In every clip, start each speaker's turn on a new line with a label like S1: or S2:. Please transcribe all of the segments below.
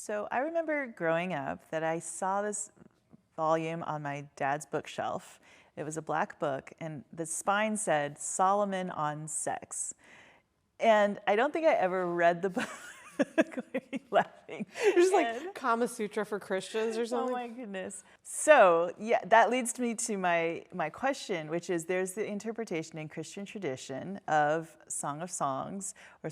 S1: So I remember growing up that I saw this volume on my dad's bookshelf. It was a black book, and the spine said Solomon on Sex. And I don't think I ever read the book. Laughing.
S2: There's like Kama Sutra for Christians or something.
S1: Oh my goodness. So yeah, that leads me to my question, which is there's the interpretation in Christian tradition of Song of Songs, or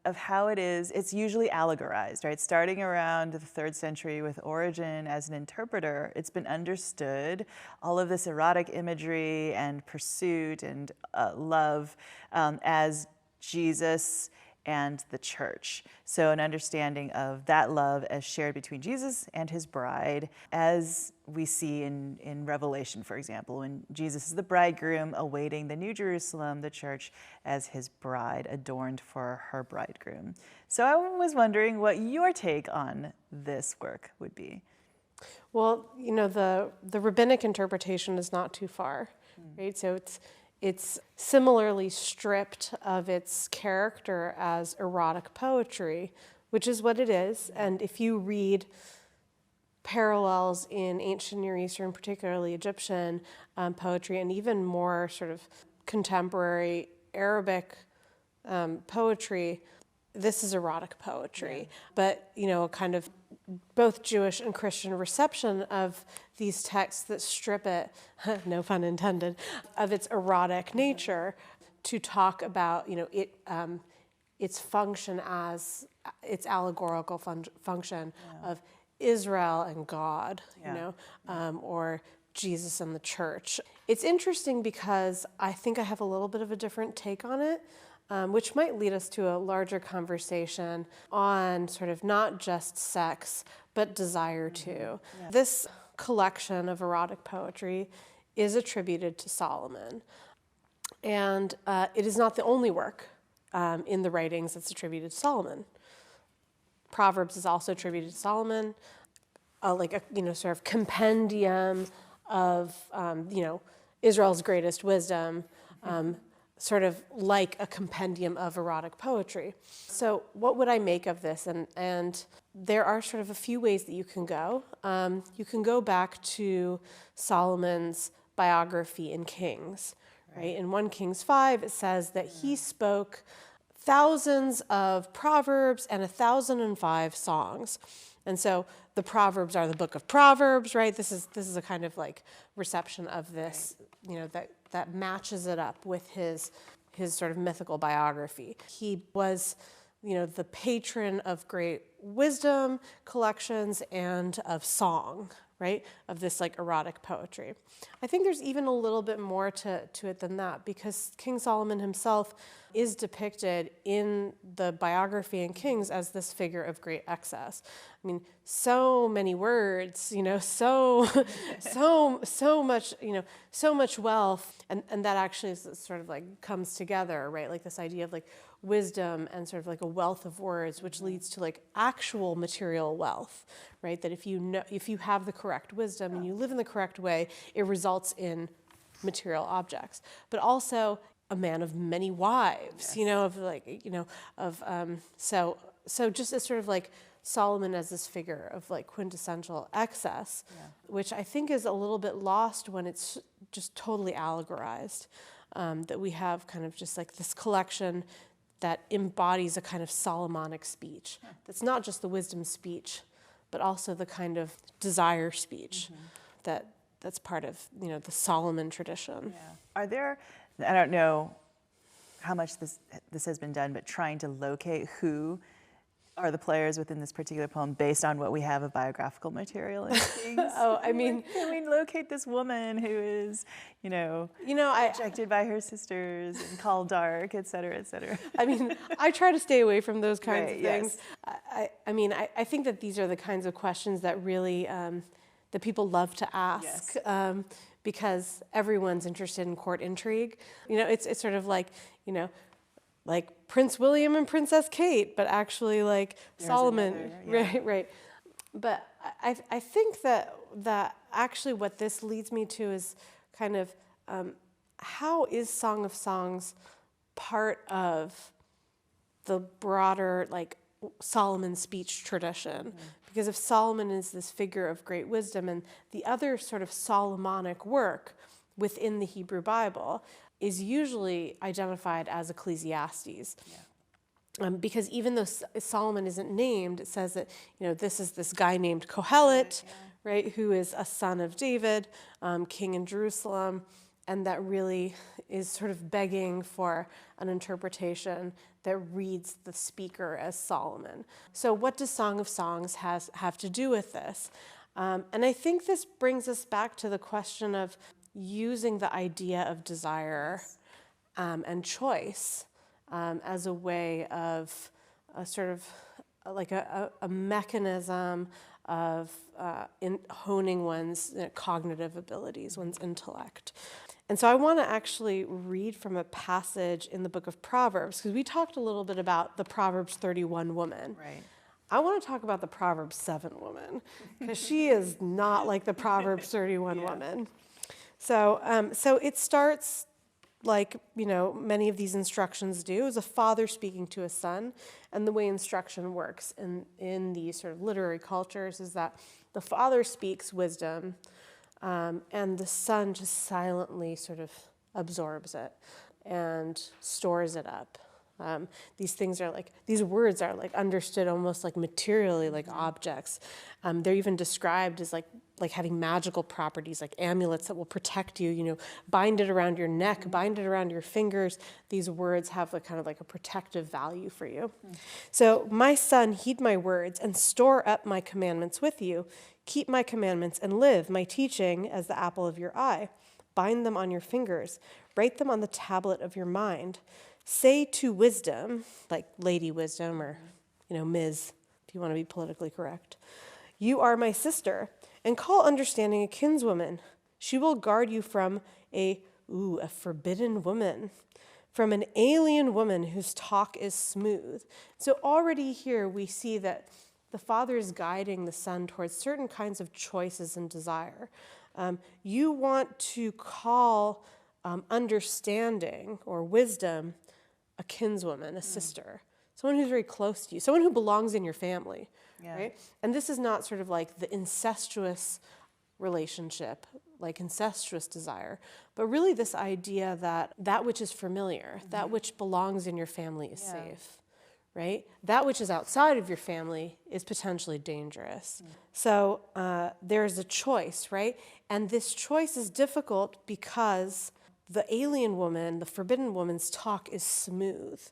S1: of how it is. It's usually allegorized, right? Starting around the 3rd century with Origen as an interpreter, it's been understood all of this erotic imagery and pursuit and love as Jesus and the church. So an understanding of that love as shared between Jesus and his bride, as we see in Revelation, for example, when Jesus is the bridegroom awaiting the New Jerusalem, the church, as his bride adorned for her bridegroom. So I was wondering what your take on this work would be.
S2: Well, you know, the rabbinic interpretation is not too far, right? So it's similarly stripped of its character as erotic poetry, which is what it is. And if you read parallels in ancient Near Eastern, particularly Egyptian poetry, and even more sort of contemporary Arabic poetry, this is erotic poetry. Yeah. But, you know, a kind of both Jewish and Christian reception of these texts that strip it, no pun intended, of its erotic nature to talk about, you know, its function as its allegorical function of Israel and God, you know, or Jesus and the church. It's interesting because I think I have a little bit of a different take on it. Which might lead us to a larger conversation on sort of not just sex, but desire too. Yeah. This collection of erotic poetry is attributed to Solomon. And it is not the only work in the writings that's attributed to Solomon. Proverbs is also attributed to Solomon, like a, you know, sort of compendium of, you know, Israel's greatest wisdom, sort of like a compendium of erotic poetry. So what would I make of this? And there are sort of a few ways that you can go. You can go back to Solomon's biography in Kings, right? In 1 Kings 5, it says that he spoke thousands of proverbs and 1,005 songs. And so the Proverbs are the Book of Proverbs, right? This is a kind of like reception of this, you know, that matches it up with his sort of mythical biography. He was, you know, the patron of great wisdom collections and of song, right? Of this like erotic poetry. I think there's even a little bit more to it than that, because King Solomon himself is depicted in the biography in Kings as this figure of great excess. I mean, so many words, you know, so much, you know, so much wealth, and that actually is sort of like comes together, right? Like this idea of like wisdom and sort of like a wealth of words, which leads to like actual material wealth, right? That if you have the correct wisdom and you live in the correct way, it results in material objects. But also a man of many wives, you know, of like, you know, of so just as sort of like Solomon as this figure of like quintessential excess, which I think is a little bit lost when it's just totally allegorized. That we have kind of just like this collection that embodies a kind of Solomonic speech. That's not just the wisdom speech, but also the kind of desire speech that's part of, you know, the Solomon tradition.
S1: Yeah. Are there, I don't know how much this has been done, but trying to locate who are the players within this particular poem based on what we have of biographical material in Kings?
S2: Oh, I mean,
S1: can we locate this woman who is, you know, rejected by her sisters and called dark, et cetera, et cetera?
S2: I mean, I try to stay away from those kinds of things.
S1: Yes.
S2: I mean, I think that these are the kinds of questions that really, that people love to ask.
S1: Yes.
S2: Because everyone's interested in court intrigue. You know, it's sort of like, you know, like Prince William and Princess Kate, but actually like
S1: There's
S2: Solomon,
S1: another,
S2: right. But I think that actually what this leads me to is kind of how is Song of Songs part of the broader like Solomon's speech tradition. Because if Solomon is this figure of great wisdom, and the other sort of Solomonic work within the Hebrew Bible is usually identified as Ecclesiastes. Because even though Solomon isn't named, it says that, this is this guy named Kohelet, right, who is a son of David, king in Jerusalem, and that really is sort of begging for an interpretation that reads the speaker as Solomon. So what does Song of Songs have to do with this? And I think this brings us back to the question of using the idea of desire and choice as a way of a sort of like a mechanism of in honing one's cognitive abilities, one's intellect. And so I want to actually read from a passage in the Book of Proverbs, because we talked a little bit about the Proverbs 31 woman.
S1: Right.
S2: I want to talk about the Proverbs 7 woman, because she is not like the Proverbs 31 woman. So it starts like, many of these instructions do, is a father speaking to a son. And the way instruction works in these sort of literary cultures is that the father speaks wisdom, and the son just silently sort of absorbs it and stores it up. These words are like understood almost like materially, like objects. They're even described as like having magical properties, like amulets that will protect you, bind it around your neck, bind it around your fingers. These words have a kind of like a protective value for you. So, my son, heed my words and store up my commandments with you. Keep my commandments and live, my teaching as the apple of your eye. Bind them on your fingers. Write them on the tablet of your mind. Say to wisdom, like Lady Wisdom or, Ms., if you want to be politically correct, you are my sister, and call understanding a kinswoman. She will guard you from a forbidden woman, from an alien woman whose talk is smooth. So already here we see that the father is guiding the son towards certain kinds of choices and desire. You want to call understanding or wisdom a kinswoman, a sister, someone who's very close to you, someone who belongs in your family, right? And this is not sort of like the incestuous relationship, like incestuous desire, but really this idea that which is familiar, that which belongs in your family is safe, right? That which is outside of your family is potentially dangerous. So there's a choice, right? And this choice is difficult because the alien woman, the forbidden woman's talk is smooth,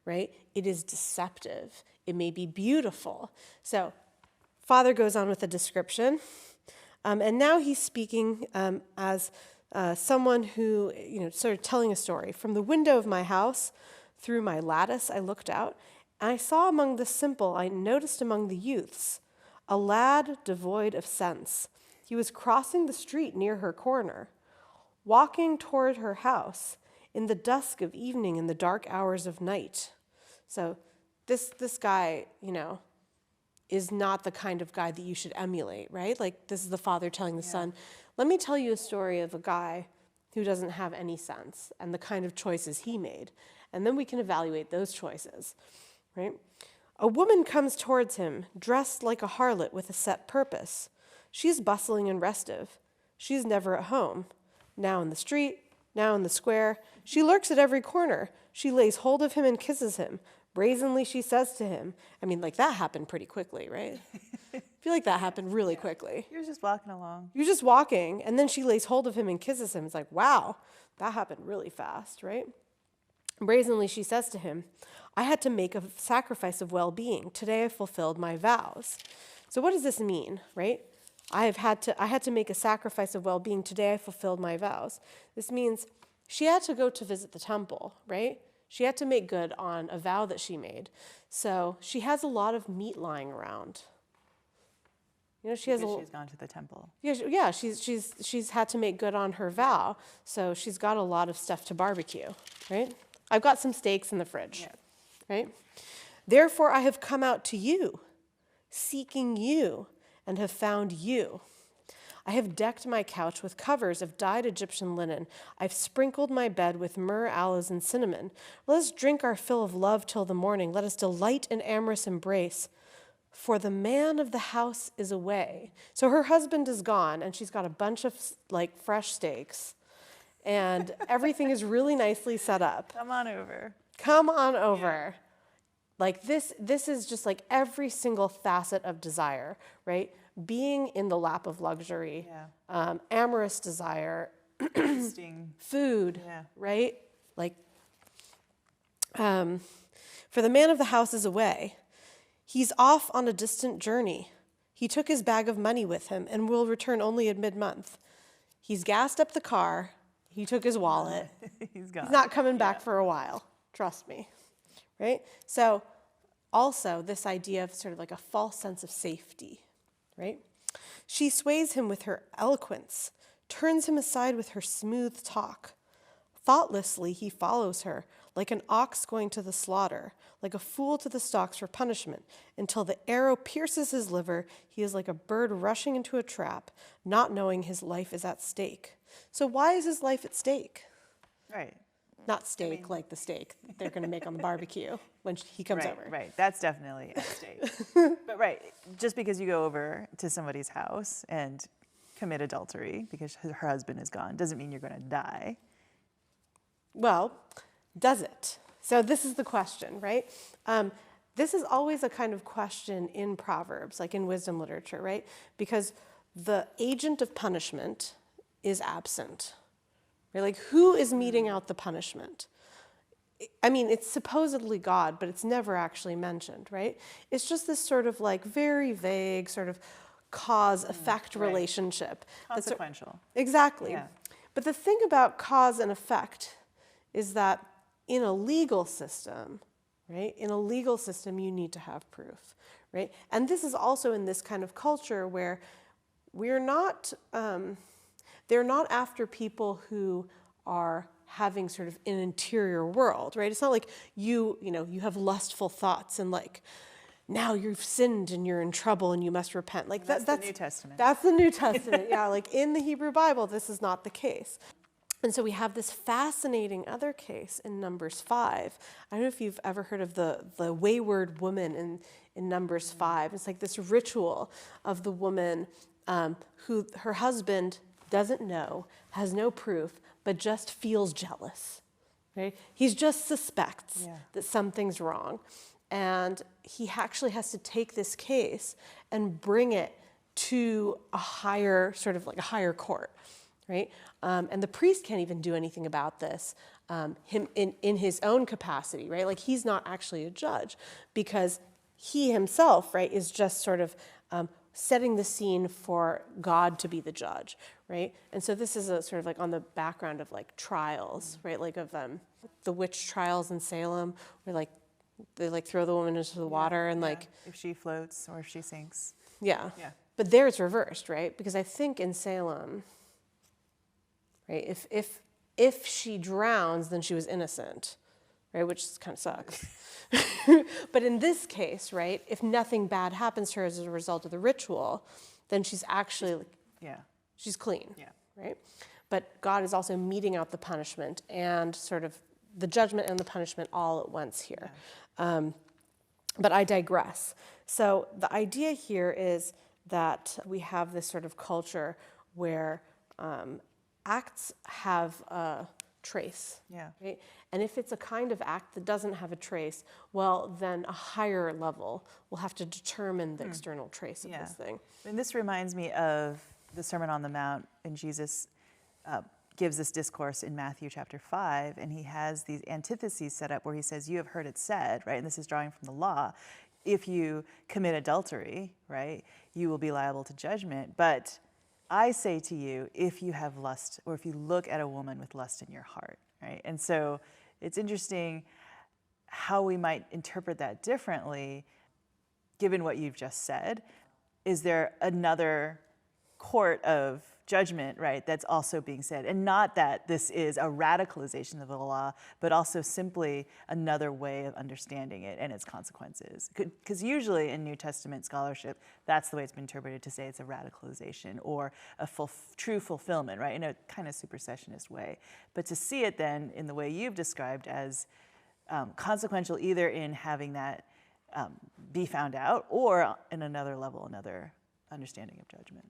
S2: right? It is deceptive. It may be beautiful. So father goes on with a description. And now he's speaking as someone who, sort of telling a story. From the window of my house, through my lattice, I looked out, and I saw among the simple, I noticed among the youths, a lad devoid of sense. He was crossing the street near her corner, walking toward her house in the dusk of evening, in the dark hours of night. So this guy, is not the kind of guy that you should emulate, right? Like, this is the father telling the son, let me tell you a story of a guy who doesn't have any sense and the kind of choices he made. And then we can evaluate those choices, right? A woman comes towards him, dressed like a harlot with a set purpose. She is bustling and restive. She is never at home. Now in the street, now in the square. She lurks at every corner. She lays hold of him and kisses him. Brazenly she says to him, that happened pretty quickly, right? I feel like that happened really quickly.
S1: You're just walking along.
S2: You're just walking, and then she lays hold of him and kisses him. It's like, wow, that happened really fast, right? Brazenly she says to him, I had to make a sacrifice of well-being. Today I fulfilled my vows. So what does this mean, right? I had to make a sacrifice of well-being. Today I fulfilled my vows. This means she had to go to visit the temple, right? She had to make good on a vow that she made. So she has a lot of meat lying around. She's
S1: gone to the temple.
S2: Yeah, she's had to make good on her vow. So she's got a lot of stuff to barbecue, right? I've got some steaks in the fridge, right? Therefore I have come out to you, seeking you, and have found you. I have decked my couch with covers of dyed Egyptian linen. I've sprinkled my bed with myrrh, aloes, and cinnamon. Let us drink our fill of love till the morning. Let us delight in amorous embrace. For the man of the house is away. So her husband is gone, and she's got a bunch of like fresh steaks, and everything is really nicely set up.
S1: Come on over.
S2: Come on over. Yeah. Like this is just like every single facet of desire, right? Being in the lap of luxury, amorous desire, food, right? Like, for the man of the house is away. He's off on a distant journey. He took his bag of money with him and will return only at mid-month. He's gassed up the car. He took his wallet.
S1: He's gone.
S2: He's not coming back for a while. Trust me. Right? So also this idea of sort of like a false sense of safety, right? She sways him with her eloquence, turns him aside with her smooth talk. Thoughtlessly he follows her, like an ox going to the slaughter, like a fool to the stocks for punishment. Until the arrow pierces his liver, he is like a bird rushing into a trap, not knowing his life is at stake. So why is his life at stake?
S1: Right.
S2: Not steak, like the steak they're going to make on the barbecue when he comes over.
S1: Right, that's definitely at stake. But right, just because you go over to somebody's house and commit adultery because her husband is gone doesn't mean you're going to die.
S2: Well, does it? So this is the question, right? This is always a kind of question in Proverbs, like in wisdom literature, right? Because the agent of punishment is absent. Right? Like, who is meting out the punishment? I mean, it's supposedly God, but it's never actually mentioned, right? It's just this sort of like very vague sort of cause-effect relationship.
S1: Consequential.
S2: Exactly.
S1: Yeah.
S2: But the thing about cause and effect is that in a legal system, right? In a legal system, you need to have proof, right? And this is also in this kind of culture where we're not... they're not after people who are having sort of an interior world, right? It's not like you have lustful thoughts and like, now you've sinned and you're in trouble and you must repent. Like
S1: that's the New Testament.
S2: That's the New Testament, yeah. Like in the Hebrew Bible, this is not the case. And so we have this fascinating other case in Numbers 5. I don't know if you've ever heard of the wayward woman in Numbers 5. It's like this ritual of the woman who her husband doesn't know, has no proof, but just feels jealous, right? He just suspects that something's wrong. And he actually has to take this case and bring it to a higher, sort of like a higher court, right? And the priest can't even do anything about this, him in his own capacity, right? Like he's not actually a judge because he himself, right, is just sort of setting the scene for God to be the judge, right? And so this is a sort of like on the background of like trials, right? Like of the witch trials in Salem, where like they like throw the woman into the water and like
S1: if she floats or if she sinks.
S2: Yeah. But there it's reversed, right? Because I think in Salem, right, if she drowns, then she was innocent, right? Which kind of sucks. But in this case, right, if nothing bad happens to her as a result of the ritual, then she's actually, she's clean, right? But God is also meting out the punishment and sort of the judgment and the punishment all at once here. But I digress. So the idea here is that we have this sort of culture where acts have a trace, right? And if it's a kind of act that doesn't have a trace, well, then a higher level will have to determine the external trace of this thing.
S1: And this reminds me of the Sermon on the Mount, and Jesus gives this discourse in Matthew chapter 5, and he has these antitheses set up where he says, you have heard it said, right? And this is drawing from the law. If you commit adultery, right, you will be liable to judgment. But I say to you, if you have lust, or if you look at a woman with lust in your heart, right? And so it's interesting how we might interpret that differently, given what you've just said. Is there another court of judgment, right, that's also being said. And not that this is a radicalization of the law, but also simply another way of understanding it and its consequences. Because usually in New Testament scholarship, that's the way it's been interpreted, to say it's a radicalization or a true fulfillment, right, in a kind of supersessionist way. But to see it then in the way you've described as consequential, either in having that be found out or in another level, another understanding of judgment.